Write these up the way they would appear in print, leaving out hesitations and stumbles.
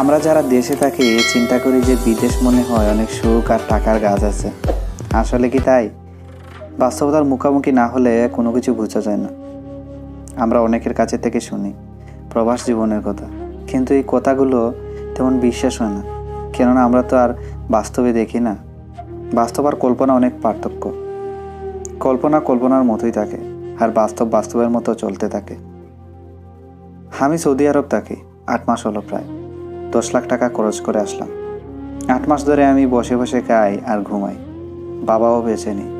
আমরা যারা দেশে থাকি চিন্তা করি যে বিদেশ মনে হয় অনেক সুখ আর টাকার গাছ আছে। আসলে কি তাই? বাস্তবতার মুখোমুখি না হলে কোনো কিছু বোঝা যায় না। আমরা অনেকের কাছে থেকে শুনি প্রবাস জীবনের কথা, কিন্তু এই কথাগুলো তেমন বিশ্বাস হয় না, কেননা আমরা তো আর বাস্তবে দেখি না। বাস্তব আর কল্পনা অনেক পার্থক্য। কল্পনা কল্পনার মতোই থাকে, আর বাস্তব বাস্তবের মতো চলতে থাকে। আমি সৌদি আরব থাকি, 8 মাস হলো, প্রায় 10 লাখ টাকা খরচ করে আসলাম। 8 মাস ধরে আমি বসে বসে খাই আর ঘুমাই, বাবাও বেঁচে নেই।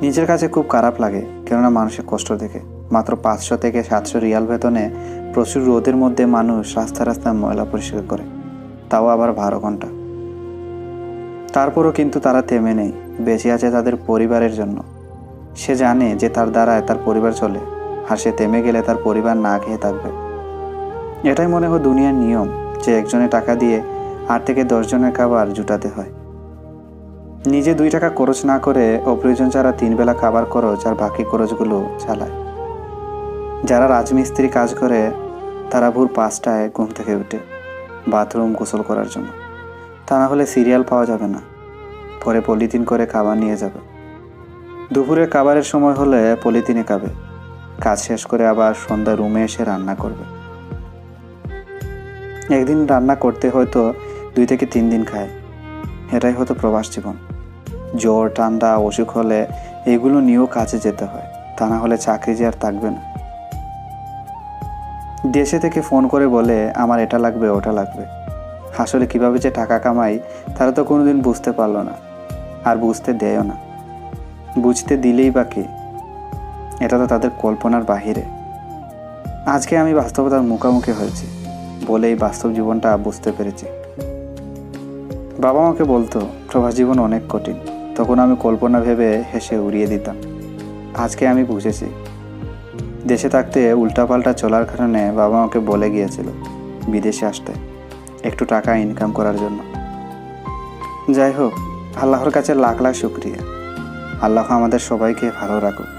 নিজের কাছে খুব খারাপ লাগে, কেননা মানুষের কষ্ট দেখে। মাত্র 500 থেকে 700 রিয়াল বেতনে প্রচুর রোদের মধ্যে মানুষ রাস্তা রাস্তায় ময়লা পরিষ্কার করে, তাও আবার 12 ঘন্টা। তারপরও কিন্তু তারা থেমে নেই, বেঁচে আছে তাদের পরিবারের জন্য। সে জানে যে তার দ্বারায় তার পরিবার চলে, আর সে থেমে গেলে তার পরিবার না খেয়ে থাকবে। এটাই মনে হয় দুনিয়ার নিয়ম, যে একজনের টাকা দিয়ে 8 থেকে 10 জনের খাবার জুটাতে হয়। নিজে 2 টাকা খরচ না করে অপ্রয়োজন ছাড়া 3 বেলা খাবার খরচ আর বাকি খরচগুলো চালায়। যারা রাজমিস্ত্রি কাজ করে তারা ভোর 5টায় ঘুম থেকে উঠে বাথরুম গোসল করার জন্য, তা না হলে সিরিয়াল পাওয়া যাবে না। পরে পলিথিন করে খাবার নিয়ে যাবে। দুপুরে খাবারের সময় হলে পলিথিনে খাবে। কাজ শেষ করে আবার সন্ধ্যা রুমে এসে রান্না করবে। একদিন রান্না করতে হয়তো 2 থেকে 3 দিন খায়। এটাই হয়তো প্রবাস জীবন। জ্বর, ঠান্ডা, অসুখ হলে এগুলো নিয়েও কাজে যেতে হয়, তা না হলে চাকরি যে আর থাকবে না। দেশে থেকে ফোন করে বলে আমার এটা লাগবে ওটা লাগবে। আসলে কিভাবে যে টাকা কামাই তারা তো কোনোদিন বুঝতে পারলো না, আর বুঝতে দেয়ও না। বুঝতে দিলেই বা কি, এটা তো তাদের কল্পনার বাহিরে। আজকে আমি বাস্তবতার মুখোমুখি হয়েছি বলে এই বাস্তব জীবনটা বুঝতে পেরেছি। বাবা আমাকে বলতো প্রবাস জীবন অনেক কঠিন, তখন আমি কল্পনা ভেবে হেসে উড়িয়ে দিতাম। আজকে আমি বুঝেছি, দেশে থাকতে উল্টাপাল্টা চলার কারণে বাবা আমাকে বলে গিয়েছিল বিদেশে আসতে, একটু টাকা ইনকাম করার জন্য। যাই হোক, আল্লাহর কাছে লাখ লাখ শুকরিয়া। আল্লাহ আমাদের সবাইকে ভালো রাখুক।